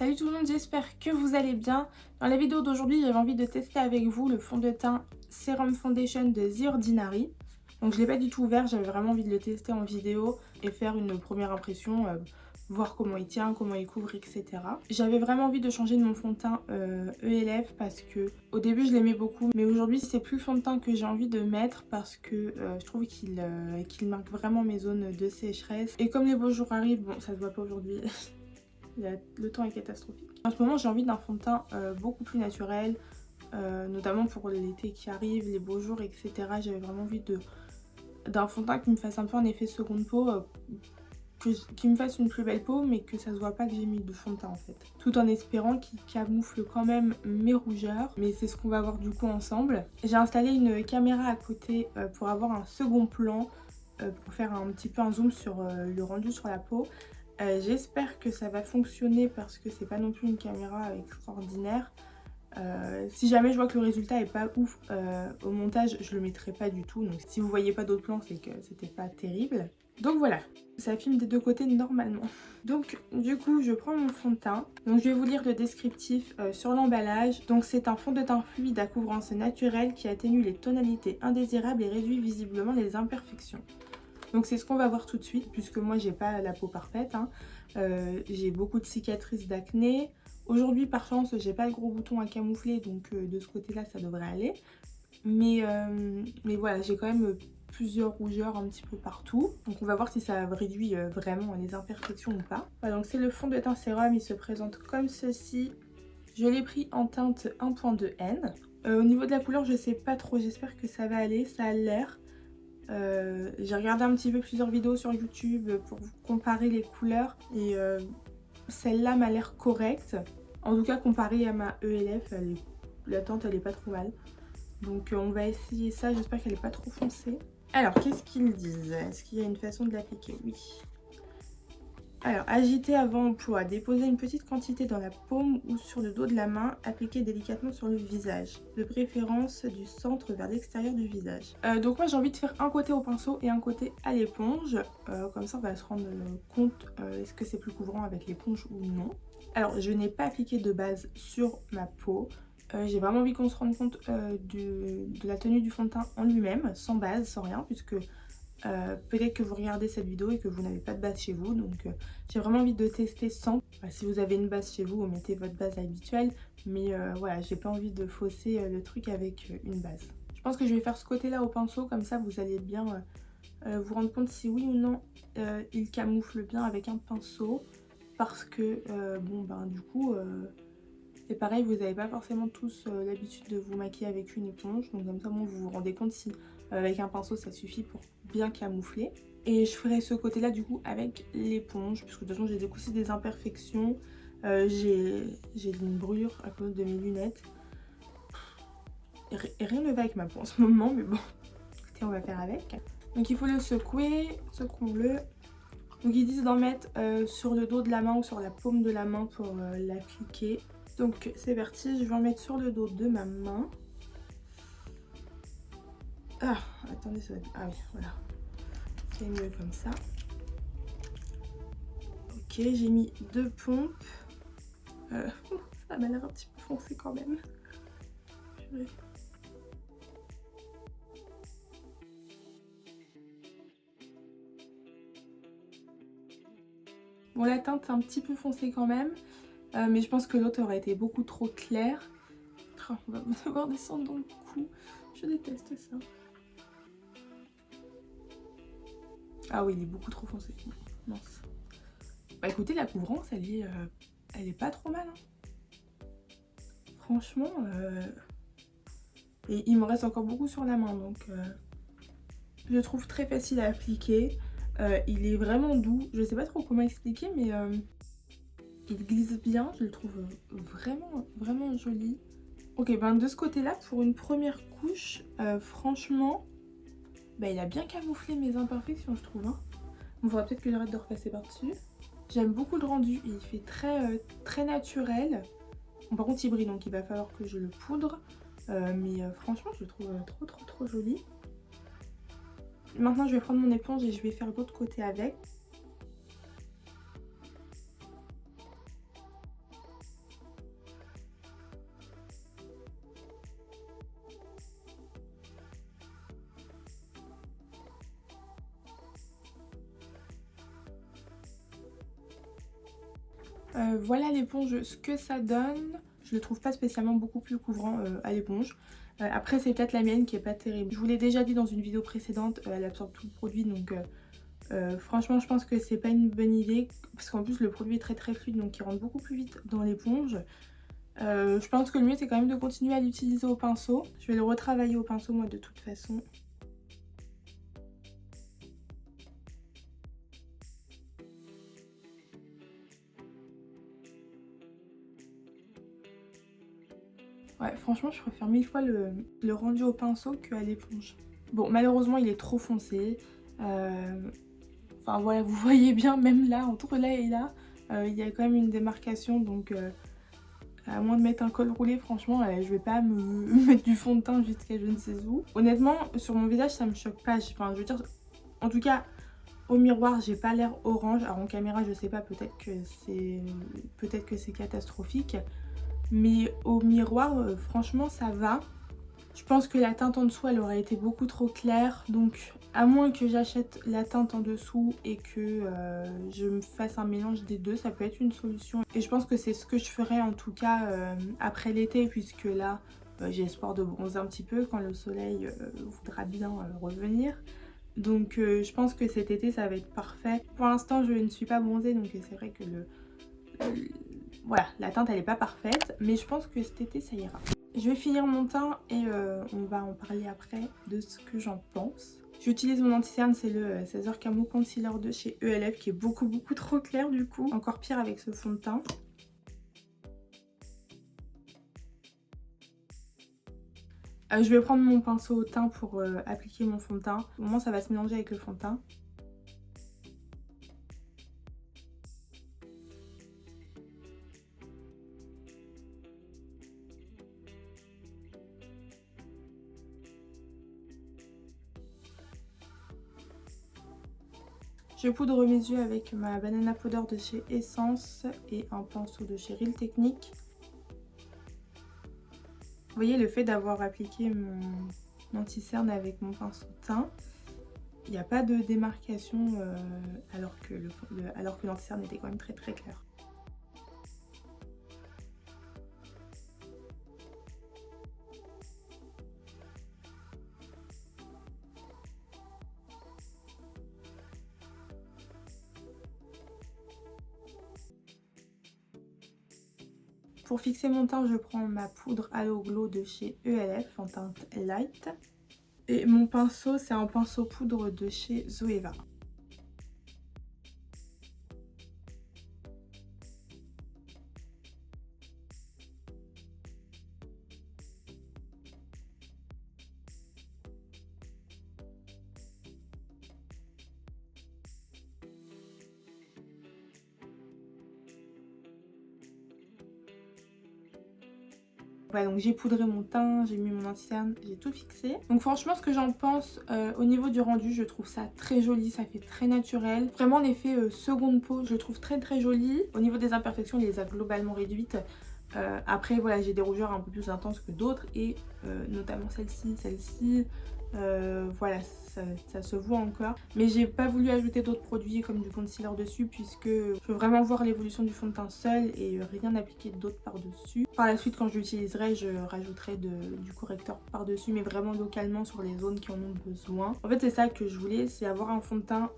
Salut tout le monde, j'espère que vous allez bien. Dans la vidéo d'aujourd'hui, j'avais envie de tester avec vous le fond de teint Serum Foundation de The Ordinary. Donc je ne l'ai pas du tout ouvert, j'avais vraiment envie de le tester en vidéo et faire une première impression, voir comment il tient, comment il couvre, etc. J'avais vraiment envie de changer de mon fond de teint ELF parce que au début je l'aimais beaucoup, mais aujourd'hui c'est plus le fond de teint que j'ai envie de mettre parce que je trouve qu'il marque vraiment mes zones de sécheresse. Et comme les beaux jours arrivent, bon ça se voit pas aujourd'hui, le temps est catastrophique. En ce moment j'ai envie d'un fond de teint beaucoup plus naturel, notamment pour l'été qui arrive, les beaux jours, etc. J'avais vraiment envie d'un fond de teint qui me fasse un peu un effet seconde peau, qui me fasse une plus belle peau, mais que ça se voit pas que j'ai mis de fond de teint en fait. Tout en espérant qu'il camoufle quand même mes rougeurs, mais c'est ce qu'on va voir du coup ensemble. J'ai installé une caméra à côté pour avoir un second plan, pour faire un petit peu un zoom sur le rendu sur la peau. J'espère que ça va fonctionner parce que c'est pas non plus une caméra extraordinaire. Si jamais je vois que le résultat est pas ouf au montage, je le mettrai pas du tout. Donc si vous voyez pas d'autres plans, c'est que c'était pas terrible. Donc voilà, ça filme des deux côtés normalement. Donc du coup, je prends mon fond de teint. Donc je vais vous lire le descriptif sur l'emballage. Donc c'est un fond de teint fluide à couvrance naturelle qui atténue les tonalités indésirables et réduit visiblement les imperfections. Donc c'est ce qu'on va voir tout de suite, puisque moi j'ai pas la peau parfaite, hein. J'ai beaucoup de cicatrices d'acné. Aujourd'hui par chance j'ai pas le gros bouton à camoufler, donc de ce côté là ça devrait aller. Mais voilà, j'ai quand même plusieurs rougeurs un petit peu partout. Donc on va voir si ça réduit vraiment les imperfections ou pas. Voilà, donc c'est le fond de teint sérum, il se présente comme ceci. Je l'ai pris en teinte 1.2N. Au niveau de la couleur je sais pas trop, j'espère que ça va aller, ça a l'air. J'ai regardé un petit peu plusieurs vidéos sur YouTube pour comparer les couleurs et celle-là m'a l'air correcte. En tout cas comparée à ma ELF, la teinte elle est pas trop mal. Donc on va essayer ça, j'espère qu'elle est pas trop foncée. Alors qu'est-ce qu'ils disent? Est-ce qu'il y a une façon de l'appliquer? Oui. Alors, agiter avant emploi, déposer une petite quantité dans la paume ou sur le dos de la main, appliquer délicatement sur le visage, de préférence du centre vers l'extérieur du visage. Donc moi j'ai envie de faire un côté au pinceau et un côté à l'éponge, comme ça on va se rendre compte est-ce que c'est plus couvrant avec l'éponge ou non. Alors je n'ai pas appliqué de base sur ma peau, j'ai vraiment envie qu'on se rende compte de la tenue du fond de teint en lui-même, sans base, sans rien, puisque peut-être que vous regardez cette vidéo et que vous n'avez pas de base chez vous, donc j'ai vraiment envie de tester sans. Si vous avez une base chez vous, vous mettez votre base habituelle, mais voilà, j'ai pas envie de fausser le truc avec une base. Je pense que je vais faire ce côté-là au pinceau, comme ça vous allez bien vous rendre compte si oui ou non il camoufle bien avec un pinceau, parce que bon ben du coup c'est pareil, vous n'avez pas forcément tous l'habitude de vous maquiller avec une éponge, donc comme ça bon, vous vous rendez compte si avec un pinceau ça suffit pour bien camoufler. Et je ferai ce côté là du coup avec l'éponge, puisque de toute façon j'ai aussi des imperfections, j'ai une brûlure à cause de mes lunettes. Et rien ne va avec ma peau en ce moment, mais bon, écoutez, on va faire avec. Donc il faut le secouer, secouons-le. Donc ils disent d'en mettre sur le dos de la main ou sur la paume de la main pour l'appliquer. Donc c'est parti, je vais en mettre sur le dos de ma main. Ah, attendez, ça va être... Ah oui, voilà. C'est mieux comme ça. Ok, j'ai mis 2 pompes. Ça m'a l'air un petit peu foncé quand même. Bon, la teinte est un petit peu foncée quand même. Mais je pense que l'autre aurait été beaucoup trop clair. Oh, on va devoir descendre dans le cou. Je déteste ça. Ah oui, il est beaucoup trop foncé. Mince. Bah écoutez, la couvrance, elle est pas trop mal. Hein. Franchement, et il me reste encore beaucoup sur la main, donc je le trouve très facile à appliquer. Il est vraiment doux. Je sais pas trop comment expliquer, mais il glisse bien. Je le trouve vraiment, vraiment joli. Ok, ben de ce côté-là, pour une première couche, franchement, bah, il a bien camouflé mes imperfections, je trouve. Hein. Il faudra peut-être que j'arrête de repasser par-dessus. J'aime beaucoup le rendu, il fait très naturel. Bon, par contre il brille, donc il va falloir que je le poudre. Mais franchement je le trouve trop joli. Maintenant je vais prendre mon éponge et je vais faire l'autre côté avec. Voilà l'éponge, ce que ça donne. Je le trouve pas spécialement beaucoup plus couvrant à l'éponge. Après c'est peut-être la mienne qui est pas terrible. Je vous l'ai déjà dit dans une vidéo précédente, elle absorbe tout le produit donc franchement je pense que c'est pas une bonne idée. Parce qu'en plus le produit est très fluide donc il rentre beaucoup plus vite dans l'éponge. Je pense que le mieux c'est quand même de continuer à l'utiliser au pinceau. Je vais le retravailler au pinceau moi de toute façon. Ouais, franchement, je préfère 1000 fois le rendu au pinceau qu'à l'éponge. Bon, malheureusement, il est trop foncé. Enfin voilà, vous voyez bien, même là, entre là et là, il y a quand même une démarcation. Donc, à moins de mettre un col roulé, franchement, je vais pas me mettre du fond de teint jusqu'à je ne sais où. Honnêtement, sur mon visage, ça me choque pas. Enfin, je veux dire, en tout cas, au miroir, j'ai pas l'air orange. Alors en caméra, je sais pas, peut-être que c'est catastrophique. Mais au miroir, franchement, ça va. Je pense que la teinte en dessous, elle aurait été beaucoup trop claire. Donc, à moins que j'achète la teinte en dessous et que je me fasse un mélange des deux, ça peut être une solution. Et je pense que c'est ce que je ferai en tout cas après l'été, puisque là, j'ai espoir de bronzer un petit peu quand le soleil voudra bien revenir. Donc, je pense que cet été, ça va être parfait. Pour l'instant, je ne suis pas bronzée, donc c'est vrai que voilà, la teinte elle est pas parfaite, mais je pense que cet été ça ira. Je vais finir mon teint et on va en parler après de ce que j'en pense. J'utilise mon anti-cerne, c'est le 16h Camo Concealer de chez ELF qui est beaucoup trop clair du coup. Encore pire avec ce fond de teint. Je vais prendre mon pinceau au teint pour appliquer mon fond de teint. Au moment ça va se mélanger avec le fond de teint. Je poudre mes yeux avec ma banana powder de chez Essence et un pinceau de chez Real Technique. Vous voyez, le fait d'avoir appliqué mon anti-cerne avec mon pinceau teint, il n'y a pas de démarcation alors que l'anti-cerne était quand même très clair. Pour fixer mon teint, je prends ma poudre Halo Glow de chez ELF en teinte light. Et mon pinceau, c'est un pinceau poudre de chez Zoeva. Voilà, donc j'ai poudré mon teint, j'ai mis mon anti-cerne, j'ai tout fixé. Donc franchement, ce que j'en pense au niveau du rendu, je trouve ça très joli, ça fait très naturel. Vraiment l'effet seconde peau, je le trouve très joli. Au niveau des imperfections, il les a globalement réduites. Après voilà, j'ai des rougeurs un peu plus intenses que d'autres et notamment celle-ci, voilà, ça se voit encore. Mais j'ai pas voulu ajouter d'autres produits comme du concealer dessus puisque je veux vraiment voir l'évolution du fond de teint seul et rien appliquer d'autre par-dessus. Par la suite, quand je l'utiliserai, je rajouterai du correcteur par-dessus, mais vraiment localement sur les zones qui en ont besoin. En fait, c'est ça que je voulais, c'est avoir un fond de teint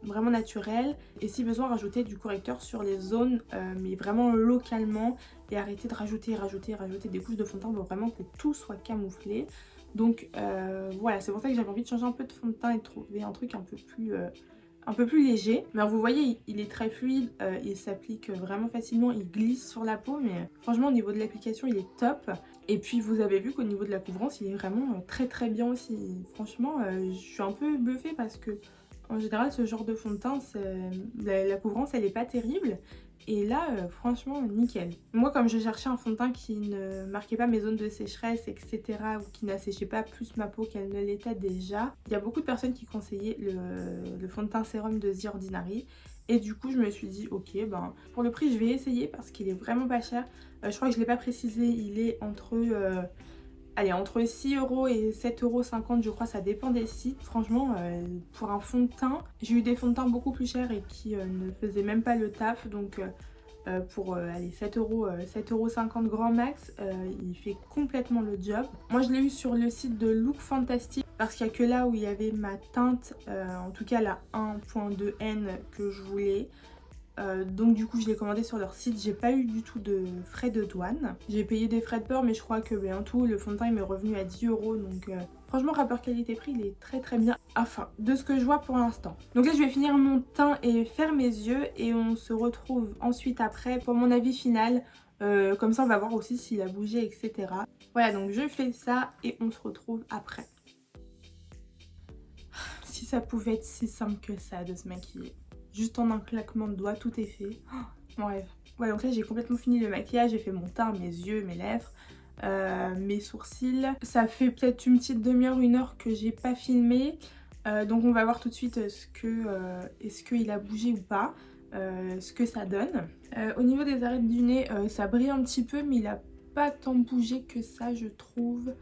vraiment naturel et si besoin rajouter du correcteur sur les zones mais vraiment localement et arrêter de rajouter des couches de fond de teint pour vraiment que tout soit camouflé. Donc voilà, c'est pour ça que j'avais envie de changer un peu de fond de teint et de trouver un truc un peu plus léger. Mais alors, vous voyez, il est très fluide, il s'applique vraiment facilement, il glisse sur la peau, mais franchement au niveau de l'application il est top. Et puis vous avez vu qu'au niveau de la couvrance il est vraiment très bien aussi. Franchement je suis un peu bluffée parce que en général ce genre de fond de teint, la couvrance elle est pas terrible. Et là, franchement, nickel. Moi, comme je cherchais un fond de teint qui ne marquait pas mes zones de sécheresse, etc., ou qui n'asséchait pas plus ma peau qu'elle ne l'était déjà, il y a beaucoup de personnes qui conseillaient le fond de teint sérum de The Ordinary. Et du coup, je me suis dit, ok, ben, pour le prix, je vais essayer parce qu'il est vraiment pas cher. Je crois que je ne l'ai pas précisé, il est entre 6 € et 7,50 € je crois, ça dépend des sites. Franchement, pour un fond de teint, j'ai eu des fonds de teint beaucoup plus chers et qui ne faisaient même pas le taf. Donc pour allez, 7,50 € grand max. Il fait complètement le job. Moi je l'ai eu sur le site de Look Fantastic parce qu'il n'y a que là où il y avait ma teinte, en tout cas la 1.2N que je voulais. Donc du coup je l'ai commandé sur leur site, j'ai pas eu du tout de frais de douane. J'ai payé des frais de port mais je crois que en tout le fond de teint il m'est revenu à 10 €, donc franchement rapport qualité-prix il est très bien. Enfin de ce que je vois pour l'instant. Donc là je vais finir mon teint et faire mes yeux et on se retrouve ensuite après pour mon avis final. Comme ça on va voir aussi s'il a bougé etc. Voilà donc je fais ça et on se retrouve après. Si ça pouvait être si simple que ça de se maquiller. Juste en un claquement de doigts, tout est fait. Oh, mon rêve. Ouais, donc là j'ai complètement fini le maquillage, j'ai fait mon teint, mes yeux, mes lèvres, mes sourcils. Ça fait peut-être une petite demi-heure, 1 heure que j'ai pas filmé. Donc on va voir tout de suite est-ce qu'il a bougé ou pas, ce que ça donne. Au niveau des arêtes du nez, ça brille un petit peu mais il a pas tant bougé que ça je trouve.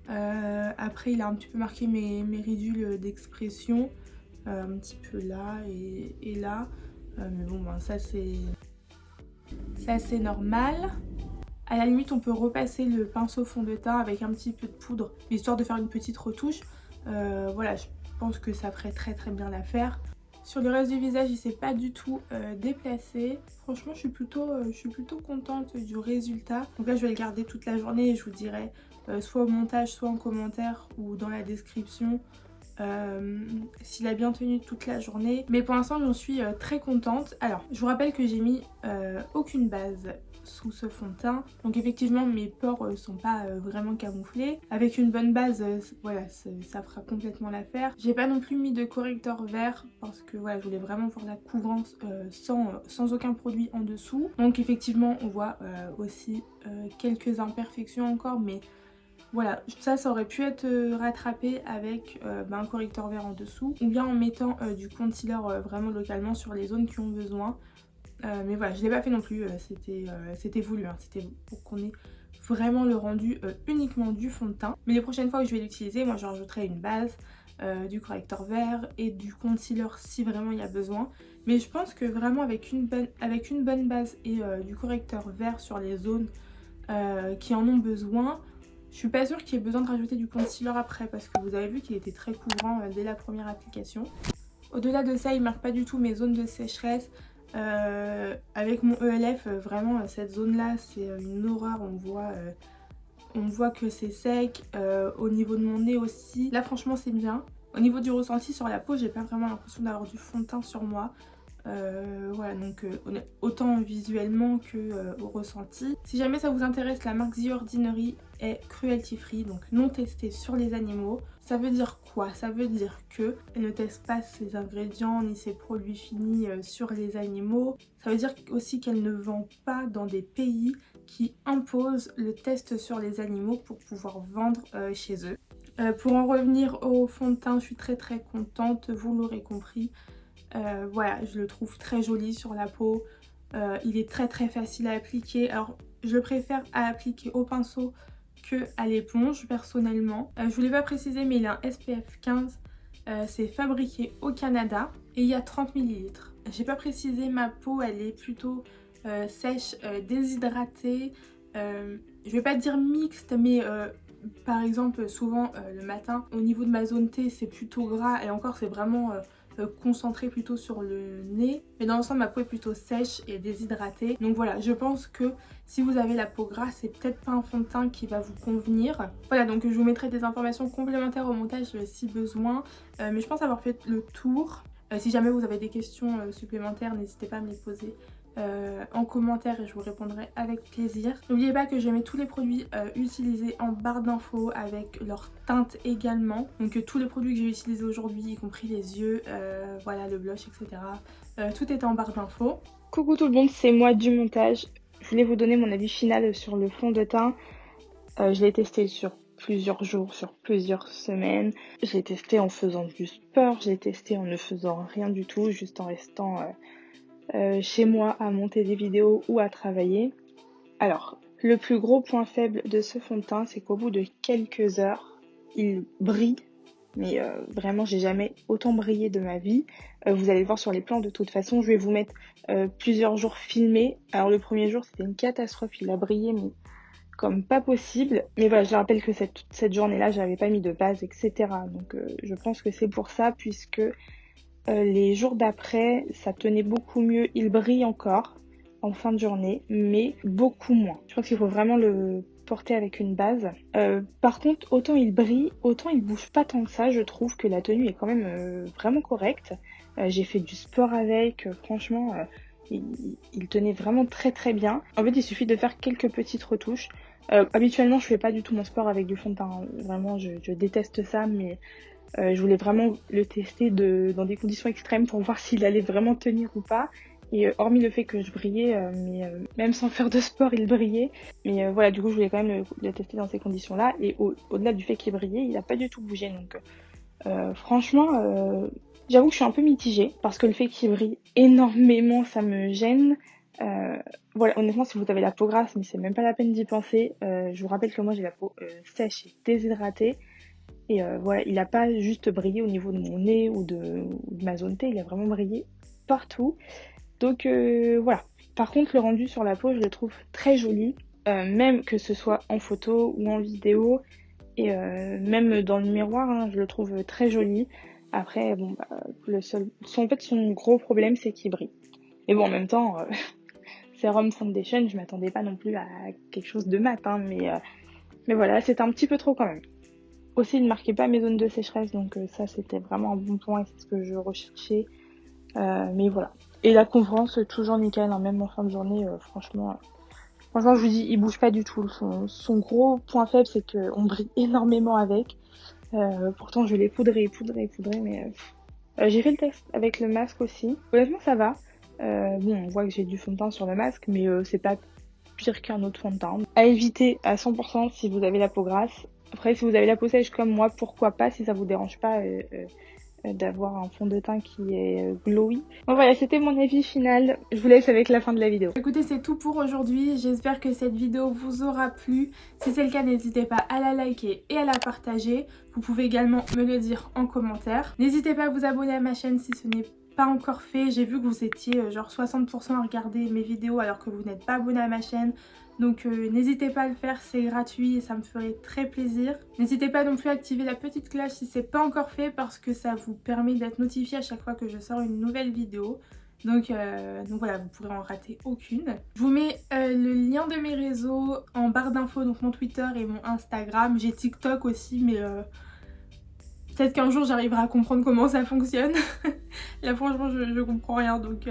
Après il a un petit peu marqué mes ridules d'expression. Un petit peu là et là. Mais bon, ben, ça c'est normal. À la limite, on peut repasser le pinceau fond de teint avec un petit peu de poudre, histoire de faire une petite retouche. Voilà, je pense que ça ferait très bien l'affaire. Sur le reste du visage, il s'est pas du tout déplacé. Franchement, je suis plutôt contente du résultat. Donc là, je vais le garder toute la journée et je vous dirai soit au montage, soit en commentaire ou dans la description. S'il a bien tenu toute la journée, mais pour l'instant j'en suis très contente. Alors je vous rappelle que j'ai mis aucune base sous ce fond de teint, donc effectivement mes pores sont pas vraiment camouflés. Avec une bonne base, voilà, ça fera complètement l'affaire. J'ai pas non plus mis de correcteur vert parce que voilà, je voulais vraiment faire la couvrance sans aucun produit en dessous. Donc effectivement on voit aussi quelques imperfections encore, mais voilà, ça aurait pu être rattrapé avec un correcteur vert en dessous ou bien en mettant du concealer vraiment localement sur les zones qui ont besoin. Mais voilà, je l'ai pas fait non plus, c'était voulu, hein, c'était pour qu'on ait vraiment le rendu uniquement du fond de teint. Mais les prochaines fois où je vais l'utiliser, moi je rajouterai une base, du correcteur vert et du concealer si vraiment il y a besoin. Mais je pense que vraiment avec une bonne base et du correcteur vert sur les zones qui en ont besoin, je suis pas sûre qu'il y ait besoin de rajouter du concealer après parce que vous avez vu qu'il était très couvrant dès la première application. Au-delà de ça, il marque pas du tout mes zones de sécheresse. Avec mon ELF, vraiment cette zone là c'est une horreur, on voit que c'est sec. Au niveau de mon nez aussi, là franchement c'est bien. Au niveau du ressenti sur la peau, j'ai pas vraiment l'impression d'avoir du fond de teint sur moi. Voilà, donc autant visuellement que au ressenti. Si jamais ça vous intéresse, la marque The Ordinary est cruelty free, donc non testée sur les animaux. Ça veut dire quoi? Ça veut dire que elle ne teste pas ses ingrédients ni ses produits finis sur les animaux. Ça veut dire aussi qu'elle ne vend pas dans des pays qui imposent le test sur les animaux pour pouvoir vendre chez eux. Pour en revenir au fond de teint, je suis très contente, vous l'aurez compris. Voilà, je le trouve très joli sur la peau. Il est très facile à appliquer. Alors je le préfère à appliquer au pinceau que à l'éponge personnellement. Je vous l'ai pas précisé mais il a un SPF 15. C'est fabriqué au Canada et il y a 30 ml. J'ai pas précisé, ma peau elle est plutôt sèche, déshydratée. Je vais pas dire mixte mais par exemple souvent le matin au niveau de ma zone T c'est plutôt gras et encore c'est vraiment concentré plutôt sur le nez, mais dans l'ensemble ma peau est plutôt sèche et déshydratée. Donc voilà, je pense que si vous avez la peau grasse, c'est peut-être pas un fond de teint qui va vous convenir. Voilà, donc je vous mettrai des informations complémentaires au montage si besoin, mais je pense avoir fait le tour. Si jamais vous avez des questions supplémentaires, n'hésitez pas à me les poser en commentaire et je vous répondrai avec plaisir. N'oubliez pas que je mets tous les produits utilisés en barre d'infos avec leur teinte également. Donc tous les produits que j'ai utilisés aujourd'hui, y compris les yeux, voilà, le blush, etc. Tout est en barre d'infos. Coucou tout le monde, c'est moi du montage. Je voulais vous donner mon avis final sur le fond de teint. Je l'ai testé sur plusieurs jours, sur plusieurs semaines. Je l'ai testé en faisant du sport, je l'ai testé en ne faisant rien du tout, juste en restant chez moi à monter des vidéos ou à travailler. Alors, le plus gros point faible de ce fond de teint, c'est qu'au bout de quelques heures, il brille mais vraiment j'ai jamais autant brillé de ma vie. Vous allez le voir sur les plans de toute façon, je vais vous mettre plusieurs jours filmés. Alors le premier jour c'était une catastrophe, il a brillé mais comme pas possible. Mais voilà, je rappelle que cette journée-là j'avais pas mis de base, etc. Donc je pense que c'est pour ça, puisque les jours d'après ça tenait beaucoup mieux, il brille encore en fin de journée, mais beaucoup moins. Je pense qu'il faut vraiment le porter avec une base. Par contre, autant il brille, autant il bouge pas tant que ça. Je trouve que la tenue est quand même vraiment correcte. J'ai fait du sport avec, franchement, il tenait vraiment très très bien. En fait, il suffit de faire quelques petites retouches. Habituellement, je fais pas du tout mon sport avec du fond de teint, hein. Vraiment, je déteste ça, mais je voulais vraiment le tester dans des conditions extrêmes pour voir s'il allait vraiment tenir ou pas. Et hormis le fait que je brillais, mais même sans faire de sport, il brillait. Mais voilà, du coup, je voulais quand même le tester dans ces conditions-là. Et au-delà du fait qu'il brillait, il n'a pas du tout bougé. Donc franchement, j'avoue que je suis un peu mitigée, parce que le fait qu'il brille énormément, ça me gêne. Voilà, honnêtement, si vous avez la peau grasse, mais c'est même pas la peine d'y penser. Je vous rappelle que moi, j'ai la peau sèche et déshydratée. Et voilà, il n'a pas juste brillé au niveau de mon nez ou de ma zone T, il a vraiment brillé partout. Donc voilà. Par contre, le rendu sur la peau, je le trouve très joli, même que ce soit en photo ou en vidéo, et même dans le miroir, hein, je le trouve très joli. Après, bon, bah, en fait, son gros problème, c'est qu'il brille. Et bon, en même temps, Serum Foundation, je m'attendais pas non plus à quelque chose de mat, hein, mais voilà, c'était un petit peu trop quand même. Aussi, il ne marquait pas mes zones de sécheresse, donc ça, c'était vraiment un bon point, et c'est ce que je recherchais. Mais voilà. Et la couvrance, toujours nickel, hein, même en fin de journée, franchement, je vous dis, il bouge pas du tout. Son gros point faible, c'est qu'on brille énormément avec. Pourtant, je l'ai poudré, mais j'ai fait le test avec le masque aussi. Honnêtement, ça va. Bon, on voit que j'ai du fond de teint sur le masque, mais c'est pas pire qu'un autre fond de teint. À éviter à 100% si vous avez la peau grasse. Après, si vous avez la peau sèche comme moi, pourquoi pas, si ça vous dérange pas d'avoir un fond de teint qui est glowy. Bon voilà, c'était mon avis final. Je vous laisse avec la fin de la vidéo. Écoutez, c'est tout pour aujourd'hui. J'espère que cette vidéo vous aura plu. Si c'est le cas, n'hésitez pas à la liker et à la partager. Vous pouvez également me le dire en commentaire. N'hésitez pas à vous abonner à ma chaîne si ce n'est pas encore fait. J'ai vu que vous étiez genre 60% à regarder mes vidéos alors que vous n'êtes pas abonné à ma chaîne. Donc n'hésitez pas à le faire, c'est gratuit et ça me ferait très plaisir. N'hésitez pas non plus à activer la petite cloche si c'est pas encore fait, parce que ça vous permet d'être notifié à chaque fois que je sors une nouvelle vidéo. Donc voilà, vous pourrez en rater aucune. Je vous mets le lien de mes réseaux en barre d'infos, donc mon Twitter et mon Instagram. J'ai TikTok aussi, mais peut-être qu'un jour j'arriverai à comprendre comment ça fonctionne. Là franchement je comprends rien, donc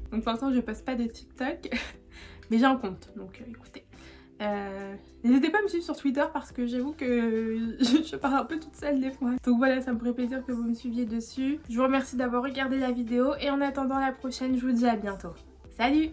pour l'instant je poste pas de TikTok. Mais j'ai un compte, donc écoutez. N'hésitez pas à me suivre sur Twitter, parce que j'avoue que je pars un peu toute seule des fois. Donc voilà, ça me ferait plaisir que vous me suiviez dessus. Je vous remercie d'avoir regardé la vidéo et en attendant la prochaine, je vous dis à bientôt. Salut!